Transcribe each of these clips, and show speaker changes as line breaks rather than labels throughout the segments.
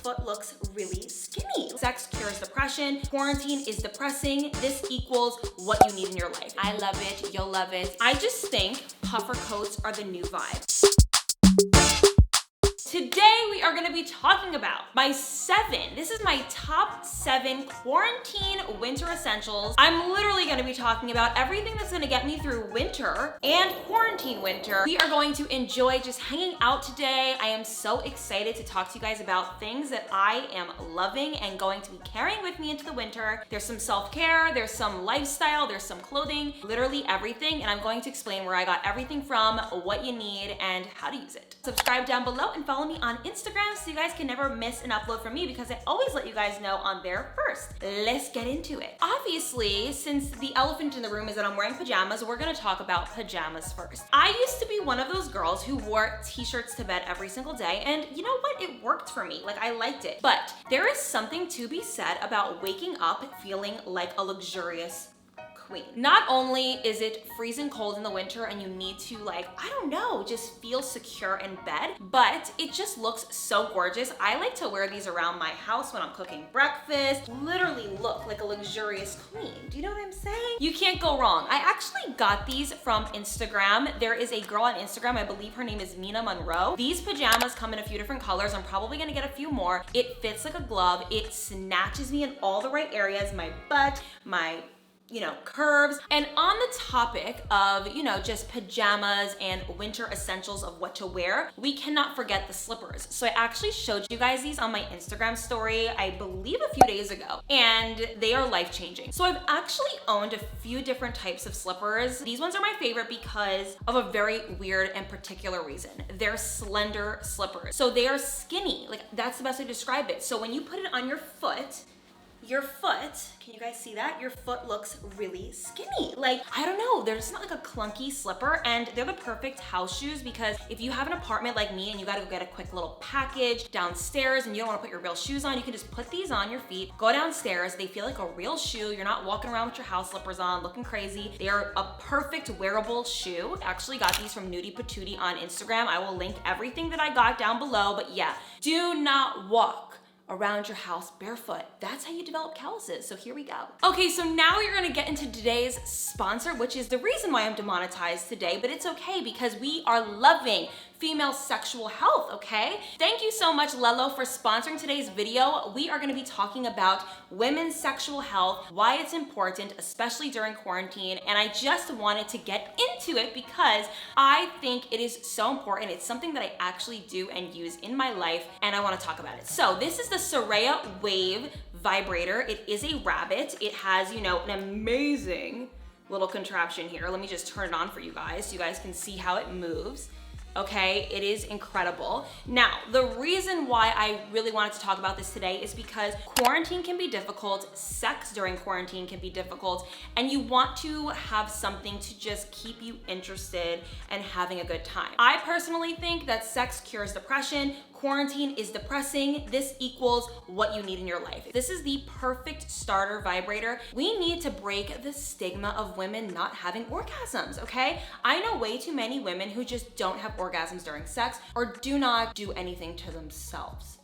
foot looks really skinny. Sex cures depression. Quarantine is depressing. This equals what you need in your life. I love it. You'll love it. I just think puffer coats are the new vibe. Today we are gonna be talking about this is my top 7 quarantine winter essentials. I'm literally gonna be talking about everything that's gonna get me through winter and quarantine winter. We are going to enjoy just hanging out today. I am so excited to talk to you guys about things that I am loving and going to be carrying with me into the winter. There's some self-care, there's some lifestyle, there's some clothing, literally everything, and I'm going to explain where I got everything from, what you need, and how to use it. Subscribe down below and follow me on Instagram so you guys can never miss an upload from me because I always let you guys know on there first. Let's get into it. Obviously, since the elephant in the room is that I'm wearing pajamas, we're gonna talk about pajamas first. I used to be one of those girls who wore t-shirts to bed every single day, and you know what? It worked for me. Like, I liked it. But there is something to be said about waking up feeling like a luxurious queen. Not only is it freezing cold in the winter and you need to, like, I don't know, just feel secure in bed, but it just looks so gorgeous. I like to wear these around my house when I'm cooking breakfast. Literally look like a luxurious queen. Do you know what I'm saying? You can't go wrong. I actually got these from Instagram. There is a girl on Instagram, I believe her name is Mina Monroe. These pajamas come in a few different colors. I'm probably gonna get a few more. It fits like a glove. It snatches me in all the right areas, my butt, my curves. And on the topic of, just pajamas and winter essentials of what to wear, we cannot forget the slippers. So I actually showed you guys these on my Instagram story, I believe a few days ago, and they are life-changing. So I've actually owned a few different types of slippers. These ones are my favorite because of a very weird and particular reason. They're slender slippers. So they are skinny, like that's the best way to describe it. So when you put it on your foot, can you guys see that? Your foot looks really skinny. Like, I don't know, they're just not like a clunky slipper, and they're the perfect house shoes because if you have an apartment like me and you gotta go get a quick little package downstairs and you don't wanna put your real shoes on, you can just put these on your feet, go downstairs, they feel like a real shoe. You're not walking around with your house slippers on looking crazy. They are a perfect wearable shoe. I actually got these from Nudie Patootie on Instagram. I will link everything that I got down below, but yeah, do not walk around your house barefoot. That's how you develop calluses, so here we go. Okay, so now we're gonna get into today's sponsor, which is the reason why I'm demonetized today, but it's okay because we are loving female sexual health, okay? Thank you so much, LELO, for sponsoring today's video. We are gonna be talking about women's sexual health, why it's important, especially during quarantine, and I just wanted to get into it because I think it is so important. It's something that I actually do and use in my life, and I wanna talk about it. So this is the Soraya Wave vibrator. It is a rabbit. It has, an amazing little contraption here. Let me just turn it on for you guys so you guys can see how it moves. Okay, it is incredible. Now, the reason why I really wanted to talk about this today is because quarantine can be difficult, sex during quarantine can be difficult, and you want to have something to just keep you interested and having a good time. I personally think that sex cures depression. Quarantine is depressing. This equals what you need in your life. This is the perfect starter vibrator. We need to break the stigma of women not having orgasms, okay? I know way too many women who just don't have orgasms during sex or do not do anything to themselves.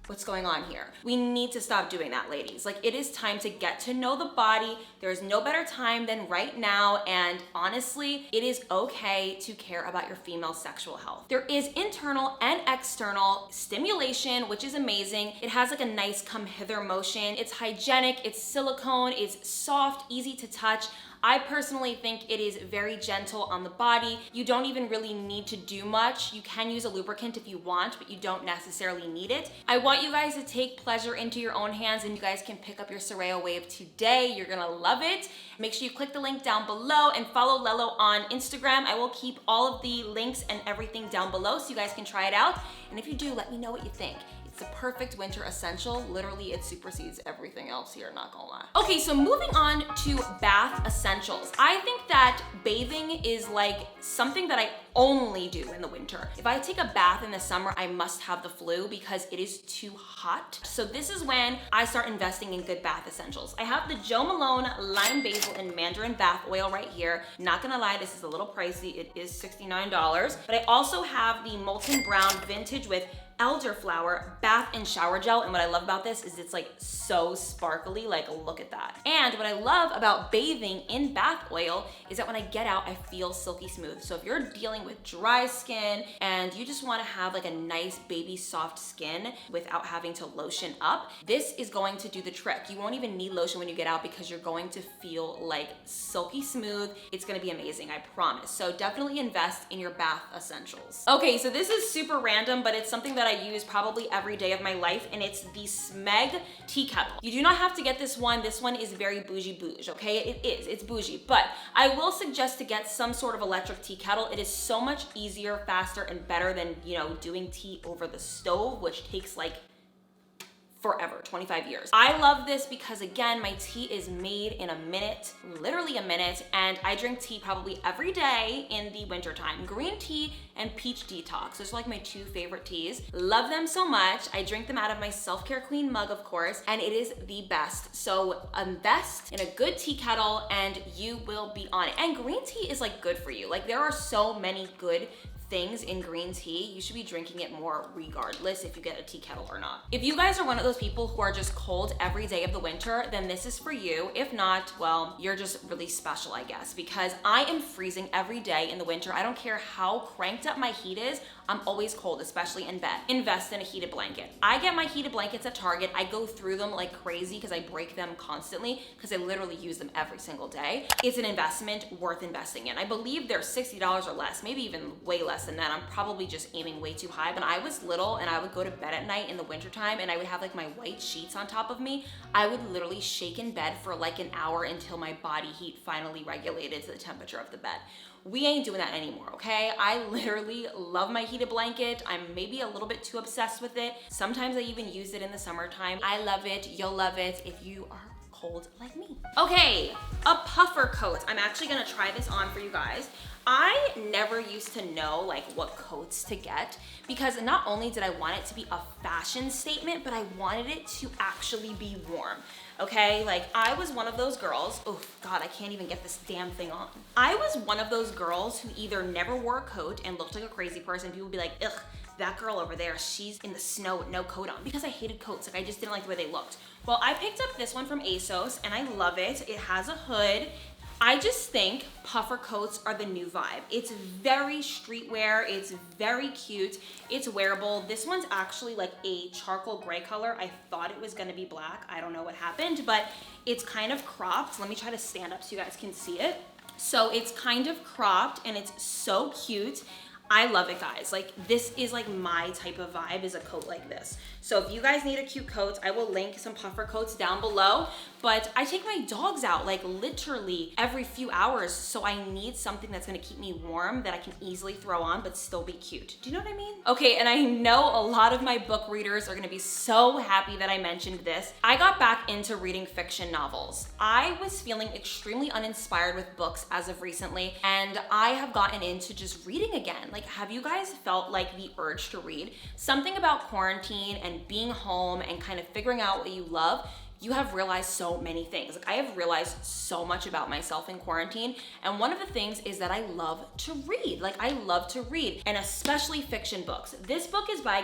What's going on here? We need to stop doing that, ladies. Like, it is time to get to know the body. There's no better time than right now, and honestly, it is okay to care about your female sexual health. There is internal and external stimulation, which is amazing. It has like a nice come hither motion. It's hygienic, it's silicone, it's soft, easy to touch. I personally think it is very gentle on the body. You don't even really need to do much. You can use a lubricant if you want, but you don't necessarily need it. I want you guys to take pleasure into your own hands, and you guys can pick up your Soraya Wave today. You're gonna love it. Make sure you click the link down below and follow LELO on Instagram. I will keep all of the links and everything down below so you guys can try it out. And if you do, let me know what you think. It's the perfect winter essential. Literally, it supersedes everything else here, not gonna lie. Okay, so moving on to bath essentials. I think that bathing is like something that I only do in the winter. If I take a bath in the summer, I must have the flu because it is too hot. So this is when I start investing in good bath essentials. I have the Jo Malone Lime Basil and Mandarin Bath Oil right here. Not gonna lie, this is a little pricey. It is $69. But I also have the Molten Brown Vintage with elderflower bath and shower gel. And what I love about this is it's like so sparkly, like look at that. And what I love about bathing in bath oil is that when I get out, I feel silky smooth. So if you're dealing with dry skin and you just wanna have like a nice baby soft skin without having to lotion up, this is going to do the trick. You won't even need lotion when you get out because you're going to feel like silky smooth. It's gonna be amazing, I promise. So definitely invest in your bath essentials. Okay, so this is super random, but it's something that I use probably every day of my life, and it's the Smeg tea kettle. You do not have to get this one. This one is very bougie bouge, okay? It's bougie, but I will suggest to get some sort of electric tea kettle. It is so much easier, faster, and better than, you know, doing tea over the stove, which takes like forever, 25 years. I love this because again, my tea is made in a minute, literally a minute, and I drink tea probably every day in the winter time. Green tea and peach detox. Those are like my two favorite teas. Love them so much. I drink them out of my Self-Care Queen mug, of course, and it is the best. So invest in a good tea kettle and you will be on it. And green tea is like good for you. Like there are so many good things in green tea. You should be drinking it more regardless if you get a tea kettle or not. If you guys are one of those people who are just cold every day of the winter, then this is for you. If not, well, you're just really special, I guess, because I am freezing every day in the winter. I don't care how cranked up my heat is, I'm always cold, especially in bed. Invest in a heated blanket. I get my heated blankets at Target. I go through them like crazy because I break them constantly because I literally use them every single day. It's an investment worth investing in. I believe they're $60 or less, maybe even way less than that. I'm probably just aiming way too high. When I was little and I would go to bed at night in the wintertime and I would have like my white sheets on top of me, I would literally shake in bed for like an hour until my body heat finally regulated to the temperature of the bed. We ain't doing that anymore, okay? I literally love my heated blanket. I'm maybe a little bit too obsessed with it. Sometimes I even use it in the summertime. I love it, you'll love it if you are cold like me. Okay, a puffer coat. I'm actually gonna try this on for you guys. I never used to know like what coats to get because not only did I want it to be a fashion statement, but I wanted it to actually be warm. Okay, like I was one of those girls, oh God, I can't even get this damn thing on. I was one of those girls who either never wore a coat and looked like a crazy person. People would be like, ugh, that girl over there, she's in the snow with no coat on, because I hated coats. Like I just didn't like the way they looked. Well, I picked up this one from ASOS and I love it. It has a hood. I just think puffer coats are the new vibe. It's very streetwear, it's very cute, it's wearable. This one's actually like a charcoal gray color. I thought it was gonna be black. I don't know what happened, but it's kind of cropped. Let me try to stand up so you guys can see it. So it's kind of cropped and it's so cute. I love it, guys. Like this is like my type of vibe, is a coat like this. So if you guys need a cute coat, I will link some puffer coats down below. But I take my dogs out like literally every few hours, so I need something that's gonna keep me warm that I can easily throw on but still be cute. Do you know what I mean? Okay, and I know a lot of my book readers are gonna be so happy that I mentioned this. I got back into reading fiction novels. I was feeling extremely uninspired with books as of recently, and I have gotten into just reading again. Like, have you guys felt like the urge to read? Something about quarantine and being home and kind of figuring out what you love, you have realized so many things. Like I have realized so much about myself in quarantine. And one of the things is that I love to read. Like I love to read, and especially fiction books. This book is by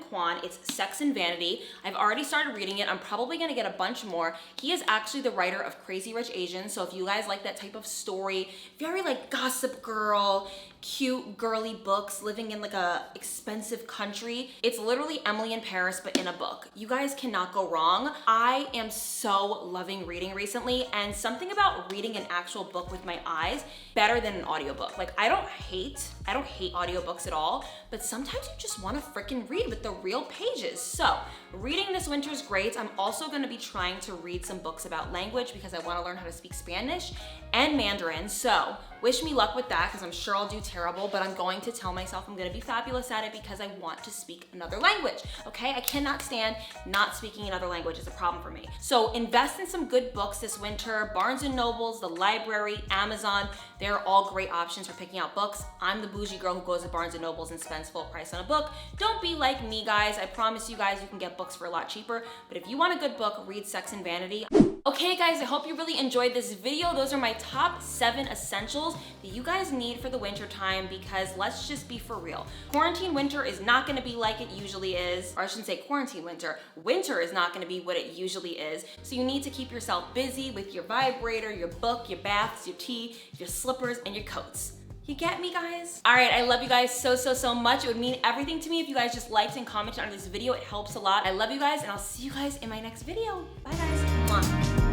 Kwan. It's Sex and Vanity. I've already started reading it. I'm probably gonna get a bunch more. He is actually the writer of Crazy Rich Asians. So if you guys like that type of story, very like Gossip Girl, cute girly books, living in like a expensive country. It's literally Emily in Paris, but in a book. You guys cannot go wrong. I am so loving reading recently, and something about reading an actual book with my eyes better than an audiobook. Like I don't hate audiobooks at all, but sometimes you just want to freaking read with the real pages. So reading this winter is great. I'm also going to be trying to read some books about language because I want to learn how to speak Spanish and Mandarin. So wish me luck with that, because I'm sure I'll do terrible, but I'm going to tell myself I'm gonna be fabulous at it because I want to speak another language, okay? I cannot stand not speaking another language. It's a problem for me. So invest in some good books this winter. Barnes & Nobles, the library, Amazon, they're all great options for picking out books. I'm the bougie girl who goes to Barnes & Nobles and spends full price on a book. Don't be like me, guys. I promise you guys you can get books for a lot cheaper, but if you want a good book, read Sex and Vanity. Okay guys, I hope you really enjoyed this video. Those are my top 7 essentials that you guys need for the winter time, because let's just be for real. Quarantine winter is not gonna be like it usually is, or I shouldn't say quarantine winter. Winter is not gonna be what it usually is. So you need to keep yourself busy with your vibrator, your book, your baths, your tea, your slippers, and your coats. You get me, guys? All right, I love you guys so much. It would mean everything to me if you guys just liked and commented on this video. It helps a lot. I love you guys, and I'll see you guys in my next video. Bye, guys. Mwah.